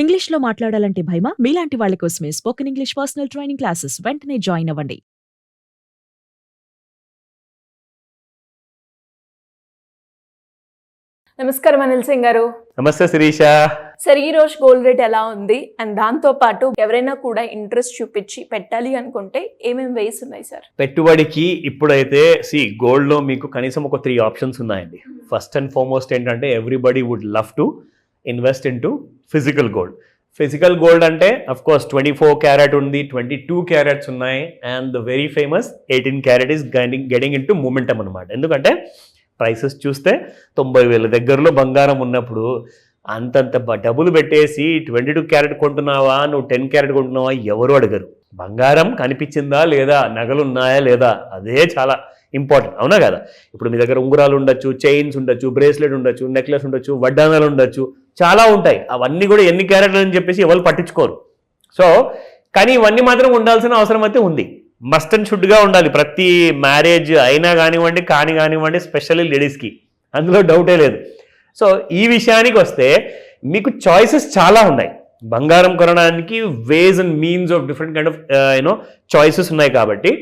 ఇంగ్లీష్‌లో మాట్లాడాలంటే భయమా? మీలాంటి వాళ్ళ కోసమే spoken English personal training classes. వెంటనే జాయిన్ అవ్వండి. నమస్కారం అనిల్ సింగ్ గారు. నమస్తే శిరీష. సార్, ఈ రోజు గోల్డ్ రేట్ ఎలా ఉంది? అండ్ దాంతో పాటు ఎవరైనా కూడా ఇంట్రెస్ట్ చూపించి పెట్టాలి అనుకుంటే ఏమేమి వేస్ ఉన్నాయి సార్? పెట్టుబడికి ఇప్పుడైతే గోల్డ్ లో మీకు కనీసం ఒక 3 ఆప్షన్స్ ఉన్నాయండి. ఫస్ట్ అండ్ ఫార్మోస్ట్ ఏంటంటే everybody would love to invest in to physical gold. Physical gold అంటే అఫ్ కోర్స్ 24 క్యారెట్ ఉంది, 22 క్యారెట్స్ ఉన్నాయి, and the very famous 18 carat is getting in to momentum అనమాట. ఎందుకంటే ప్రైసెస్ చూస్తే 90,000 దగ్గరలో బంగారం ఉన్నప్పుడు అంతంత డబ్బులు పెట్టేసి 22 క్యారెట్ కొంటున్నావా, నువ్వు 10 క్యారెట్ కొంటున్నావా ఎవరు అడగరు. బంగారం కనిపించిందా లేదా, నగలు ఉన్నాయా లేదా, అదే చాలా ఇంపార్టెంట్, అవునా కదా? ఇప్పుడు మీ దగ్గర ఉంగరాలు ఉండొచ్చు, చైన్స్ ఉండొచ్చు, బ్రేస్లెట్ ఉండొచ్చు, నెక్లెస్ ఉండొచ్చు, వడ్డానాలు ఉండొచ్చు, చాలా ఉంటాయి. అవన్నీ కూడా ఎన్ని క్యారెట్లు అని చెప్పేసి ఎవరు పట్టించుకోరు. సో కానీ ఇవన్నీ మాత్రం ఉండాల్సిన అవసరం అయితే ఉంది. మస్ట్ అండ్ షుడ్గా ఉండాలి. ప్రతి మ్యారేజ్ అయినా కానివ్వండి, స్పెషల్లీ లేడీస్కి, అందులో డౌటే లేదు. సో ఈ విషయానికి వస్తే మీకు చాయిసెస్ చాలా ఉన్నాయి. బంగారం కొనడానికి ways and means of different kind of choices ఉన్నాయి. కాబట్టి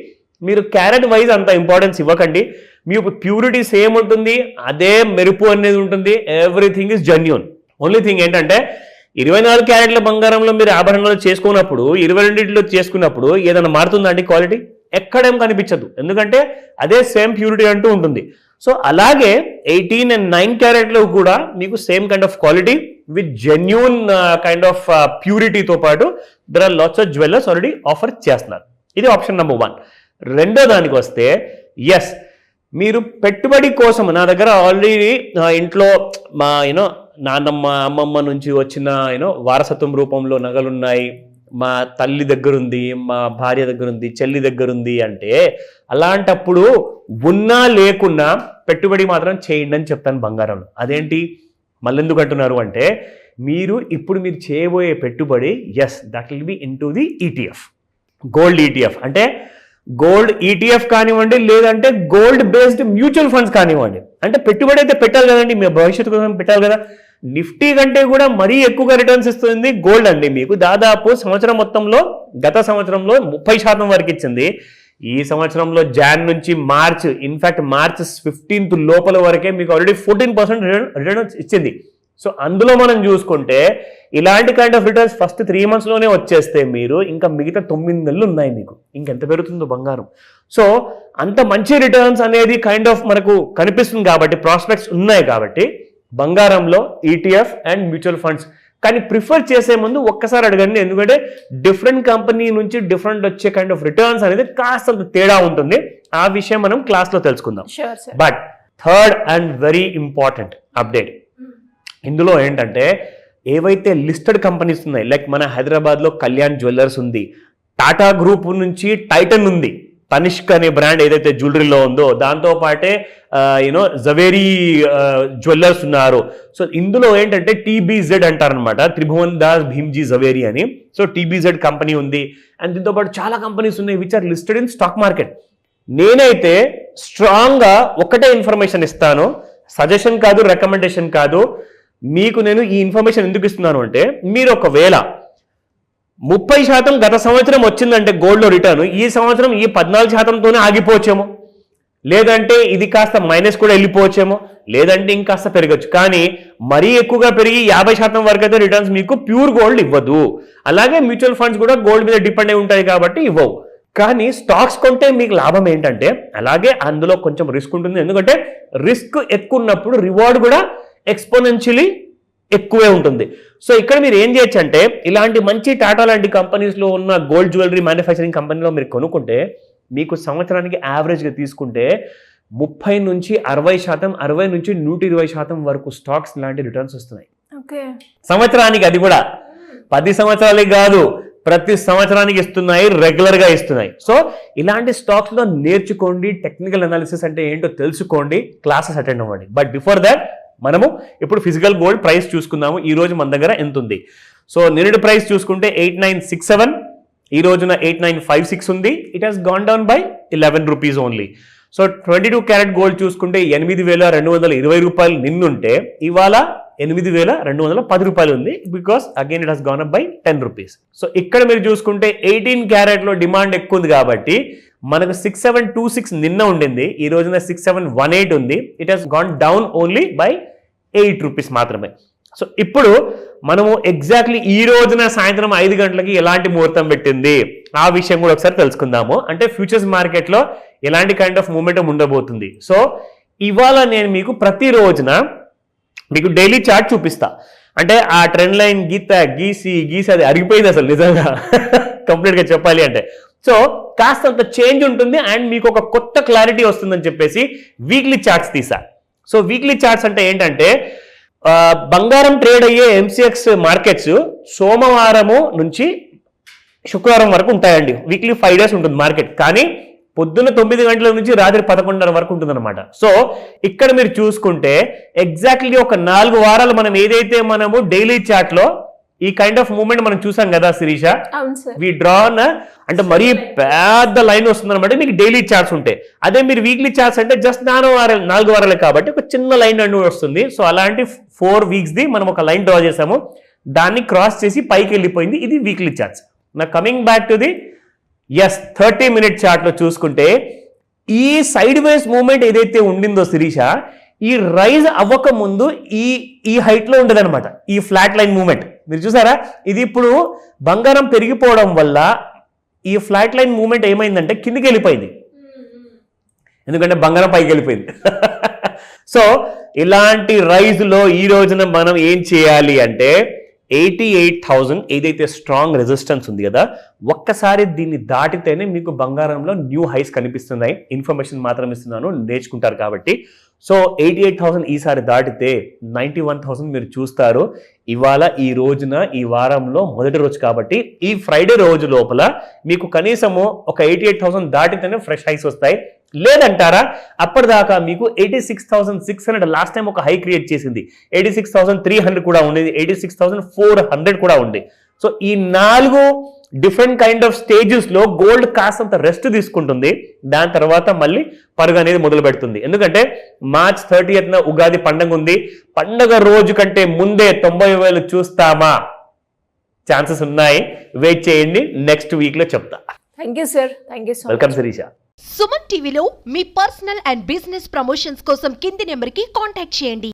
మీరు క్యారెట్ వైజ్ అంత ఇంపార్టెన్స్ ఇవ్వకండి. మీకు ప్యూరిటీ సేమ్ ఉంటుంది, అదే మెరుపు అనేది ఉంటుంది, everything is genuine. Only thing ఏంటంటే 24 క్యారెట్ల బంగారంలో మీరు ఆభరణాలు చేసుకున్నప్పుడు 22లో చేసుకున్నప్పుడు ఏదైనా మారుతుందండి క్వాలిటీ? ఎక్కడేం కనిపించదు, ఎందుకంటే అదే సేమ్ ప్యూరిటీ అంటూ ఉంటుంది. సో అలాగే 18 and 9 క్యారెట్లో కూడా మీకు same kind of quality with genuine kind of ప్యూరిటీతో పాటు there are lots of jewellers already offer చేస్తున్నారు. ఇది ఆప్షన్ నెంబర్ 1. రెండో దానికి వస్తే ఎస్, మీరు పెట్టుబడి కోసం నా దగ్గర ఆల్రెడీ ఇంట్లో మా నాన్నమ్మ అమ్మమ్మ నుంచి వచ్చిన వారసత్వం రూపంలో నగలున్నాయి, మా తల్లి దగ్గరుంది, మా భార్య దగ్గరుంది, చెల్లి దగ్గరుంది అంటే అలాంటప్పుడు ఉన్నా లేకున్నా పెట్టుబడి మాత్రం చేయండి అని చెప్తాను బంగారంలో. అదేంటి మళ్ళెందుకు అంటున్నారు అంటే, మీరు చేయబోయే పెట్టుబడి as that will be in to the ETF, gold ETF. అంటే గోల్డ్ ఈటీఎఫ్ కానివ్వండి, లేదంటే గోల్డ్ బేస్డ్ మ్యూచువల్ ఫండ్స్ కానివ్వండి. అంటే పెట్టుబడి అయితే పెట్టాలి కదండి, మీ భవిష్యత్తు కోసం పెట్టాలి కదా. నిఫ్టీ కంటే కూడా మరీ ఎక్కువగా రిటర్న్స్ ఇస్తుంది గోల్డ్ అండి. మీకు దాదాపు సంవత్సరం మొత్తంలో గత సంవత్సరంలో 30% వరకు ఇచ్చింది. ఈ సంవత్సరంలో జాన్ నుంచి మార్చ్, ఇన్ఫాక్ట్ మార్చ్ 15th లోపల వరకే మీకు ఆల్రెడీ 14% రిటర్న్స్ ఇచ్చింది. సో అందులో మనం చూసుకుంటే ఇలాంటి కైండ్ ఆఫ్ రిటర్న్స్ ఫస్ట్ 3 monthsలోనే వచ్చేస్తే మీరు ఇంకా మిగతా 9 నెలలు ఉన్నాయి మీకు, ఇంకెంత పెరుగుతుందో బంగారం. సో అంత మంచి రిటర్న్స్ అనేది కైండ్ ఆఫ్ మనకు కనిపిస్తుంది కాబట్టి, ప్రాస్పెక్ట్స్ ఉన్నాయి కాబట్టి బంగారంలో ఈటీఎఫ్ అండ్ మ్యూచువల్ ఫండ్స్. కానీ ప్రిఫర్ చేసే ముందు ఒక్కసారి అడగండి, ఎందుకంటే డిఫరెంట్ కంపెనీ నుంచి డిఫరెంట్ వచ్చే కైండ్ ఆఫ్ రిటర్న్స్ అనేది కాస్త తేడా ఉంటుంది. ఆ విషయం మనం క్లాస్లో తెలుసుకుందాం. But third and very important update ఇందులో ఏంటంటే, ఏవైతే లిస్టెడ్ కంపెనీస్ ఉన్నాయి, లైక్ మన హైదరాబాద్లో కళ్యాణ్ జ్యువెలర్స్ ఉంది, టాటా గ్రూప్ నుంచి టైటన్ ఉంది, తనిష్క్ అనే బ్రాండ్ ఏదైతే జ్యువెలరీలో ఉందో దాంతోపాటే జవేరీ జ్యువెలర్స్ ఉన్నారు. సో ఇందులో ఏంటంటే టీబీజెడ్ అంటారనమాట, త్రిభువన్ దాస్ భీమ్జీ జవేరీ అని. సో టీబీజెడ్ కంపెనీ ఉంది, అండ్ దీంతో పాటు చాలా కంపెనీస్ ఉన్నాయి which are listed in stock market. నేనైతే స్ట్రాంగ్గా ఒకటే ఇన్ఫర్మేషన్ ఇస్తాను, సజెషన్ కాదు, రికమెండేషన్ కాదు. మీకు నేను ఈ ఇన్ఫర్మేషన్ ఎందుకు ఇస్తున్నాను అంటే, మీరు ఒకవేళ 30% గత సంవత్సరం వచ్చిందంటే గోల్డ్లో రిటర్న్, ఈ సంవత్సరం ఈ 14%తోనే ఆగిపోవచ్చేమో, లేదంటే ఇది కాస్త మైనస్ కూడా వెళ్ళిపోవచ్చేమో, లేదంటే ఇంకాస్త పెరగచ్చు. కానీ మరీ ఎక్కువగా పెరిగి 50% వరకు అయితే రిటర్న్స్ మీకు ప్యూర్ గోల్డ్ ఇవ్వదు. అలాగే మ్యూచువల్ ఫండ్స్ కూడా గోల్డ్ మీద డిపెండ్ అయి ఉంటాయి కాబట్టి ఇవ్వవు. కానీ స్టాక్స్ కొంటే మీకు లాభం ఏంటంటే, అలాగే అందులో కొంచెం రిస్క్ ఉంటుంది. ఎందుకంటే రిస్క్ ఎక్కువ ఉన్నప్పుడు రివార్డ్ కూడా ఎక్స్పోనెన్షియలీ ఎక్కువే ఉంటుంది. సో ఇక్కడ మీరు ఏం చేయొచ్చు అంటే, ఇలాంటి మంచి టాటా లాంటి కంపెనీస్లో ఉన్న గోల్డ్ జ్యువెలరీ మ్యానుఫ్యాక్చరింగ్ కంపెనీలో మీరు కొనుక్కుంటే మీకు సంవత్సరానికి యావరేజ్గా తీసుకుంటే 30 నుంచి 60%, 60 నుంచి 120% వరకు స్టాక్స్ లాంటి రిటర్న్స్ వస్తున్నాయి సంవత్సరానికి. అది కూడా 10 సంవత్సరాలే కాదు, ప్రతి సంవత్సరానికి ఇస్తున్నాయి, రెగ్యులర్గా ఇస్తున్నాయి. సో ఇలాంటి స్టాక్స్లో నేర్చుకోండి, టెక్నికల్ అనాలిసిస్ అంటే ఏంటో తెలుసుకోండి, క్లాసెస్ అటెండ్ అవ్వండి. బట్ బిఫోర్ దాట్ మనము ఇప్పుడు ఫిజికల్ గోల్డ్ ప్రైస్ చూసుకుందాము. ఈ రోజు మన దగ్గర ఎంత ఉంది? సో నిరుడు ప్రైస్ చూసుకుంటే 8967, ఈ రోజున 8956 ఉంది. It has gone down by 11 rupees only. So 22 carat gold చూసుకుంటే 8,220 రూపాయలు నిన్నుంటే ఇవాళ 8,210 ఉంది, because again it has gone up by 10 rupees. So ఇక్కడ మీరు చూసుకుంటే 18 క్యారెట్ లో డిమాండ్ ఎక్కువ ఉంది కాబట్టి మనకు 6726 నిన్న ఉండింది, ఈ రోజున 6718 ఉంది. It has gone down only by 8 rupees మాత్రమే. సో ఇప్పుడు మనము ఎగ్జాక్ట్లీ ఈ రోజున సాయంత్రం 5 గంటలకి ఎలాంటి ముహూర్తం పెట్టింది ఆ విషయం కూడా ఒకసారి తెలుసుకుందాము. అంటే ఫ్యూచర్స్ మార్కెట్లో ఎలాంటి కైండ్ ఆఫ్ మూమెంటం ఉండబోతుంది. సో ఇవాళ నేను మీకు ప్రతి రోజున మీకు డైలీ చార్ట్ చూపిస్తా. అంటే ఆ ట్రెండ్ లైన్ గీసి అది అరిగిపోయింది అసలు నిజంగా కంప్లీట్గా చెప్పాలి అంటే. సో కాస్తంత చేంజ్ ఉంటుంది అండ్ మీకు ఒక కొత్త క్లారిటీ వస్తుందని చెప్పేసి వీక్లీ చార్ట్స్ తీసా. సో వీక్లీ చార్ట్స్ అంటే ఏంటంటే బంగారం ట్రేడ్ అయ్యే ఎంసీఎక్స్ మార్కెట్స్ సోమవారము నుంచి శుక్రవారం వరకు ఉంటాయండి. వీక్లీ 5 డేస్ ఉంటుంది మార్కెట్, కానీ పొద్దున్న 9 గంటల నుంచి రాత్రి 11:30 వరకు ఉంటుంది అనమాట. సో ఇక్కడ మీరు చూసుకుంటే ఎగ్జాక్ట్లీ ఒక 4 వారాలు మనం ఏదైతే మనము డైలీ చార్ట్ లో ఈ కైండ్ ఆఫ్ మూవ్మెంట్ మనం చూసాం కదా శిరీష, వి డ్రాన్ అంటే మరీ పెద్ద లైన్ వస్తుంది అనమాట. మీకు డైలీ చార్ట్స్ ఉంటాయి. అదే మీరు వీక్లీ చార్ట్స్ అంటే జస్ట్ 4 వారాలే కాబట్టి ఒక చిన్న లైన్ అంటూ వస్తుంది. సో అలాంటి 4 వీక్స్ ది మనం ఒక లైన్ డ్రా చేసాము, దాన్ని క్రాస్ చేసి పైకి వెళ్ళిపోయింది. ఇది వీక్లీ చార్ట్స్. నా coming back to the 30 minute chart లో చూసుకుంటే ఈ సైడ్ వేస్ మూవ్మెంట్ ఏదైతే ఉండిందో శిరీష, ఈ రైజ్ అవ్వక ముందు ఈ హైట్ లో ఉండదు అనమాట. ఈ ఫ్లాట్ లైన్ మూవ్మెంట్ మీరు చూసారా, ఇది ఇప్పుడు బంగారం పెరిగిపోవడం వల్ల ఈ ఫ్లాట్ లైన్ మూవ్మెంట్ ఏమైందంటే కిందికి వెళ్ళిపోయింది, ఎందుకంటే బంగారం పైకి వెళ్ళిపోయింది. సో ఇలాంటి రైజ్ లో ఈ రోజున మనం ఏం చేయాలి అంటే 88,000 ఏదైతే స్ట్రాంగ్ రెసిస్టెన్స్ ఉంది కదా, ఒక్కసారి దీన్ని దాటితేనే మీకు బంగారంలో న్యూ హైస్ కనిపిస్తున్నాయి. ఇన్ఫర్మేషన్ మాత్రం ఇస్తున్నాను, నేర్చుకుంటారు కాబట్టి. సో 88,000 ఈసారి దాటితే 91,000 మీరు చూస్తారు. ఇవాళ ఈ రోజున ఈ వారంలో మొదటి రోజు కాబట్టి ఈ ఫ్రైడే రోజు లోపల మీకు కనీసము ఒక 88,000 దాటితేనే ఫ్రెష్ హైస్ వస్తాయి. లేదంటారా అప్పటిదాకా మీకు 86,600 లాస్ట్ టైం ఒక హై క్రియేట్ చేసింది, 86,300 కూడా ఉండేది, 86,400 కూడా ఉంది. సో ఈ 4 డిఫరెంట్ కైండ్ ఆఫ్ స్టేజెస్ లో గోల్డ్ కాస్తంత రెస్ట్ తీసుకుంటుంది. దాని తర్వాత మళ్ళీ పరుగు అనేది మొదలు పెడుతుంది. ఎందుకంటే మార్చ్ 30th ఉగాది పండుగ ఉంది. పండుగ రోజు కంటే ముందే 90,000 చూస్తామా? ఛాన్సెస్ ఉన్నాయి, వెయిట్ చేయండి, నెక్స్ట్ వీక్ లో చెప్తా. Thank you sir, thank you so much. Welcome Shirisha. Suman టీవీలో మీ పర్సనల్ అండ్ బిజినెస్ ప్రమోషన్స్ కోసం కింది నెంబర్కి కాంటాక్ట్ చేయండి.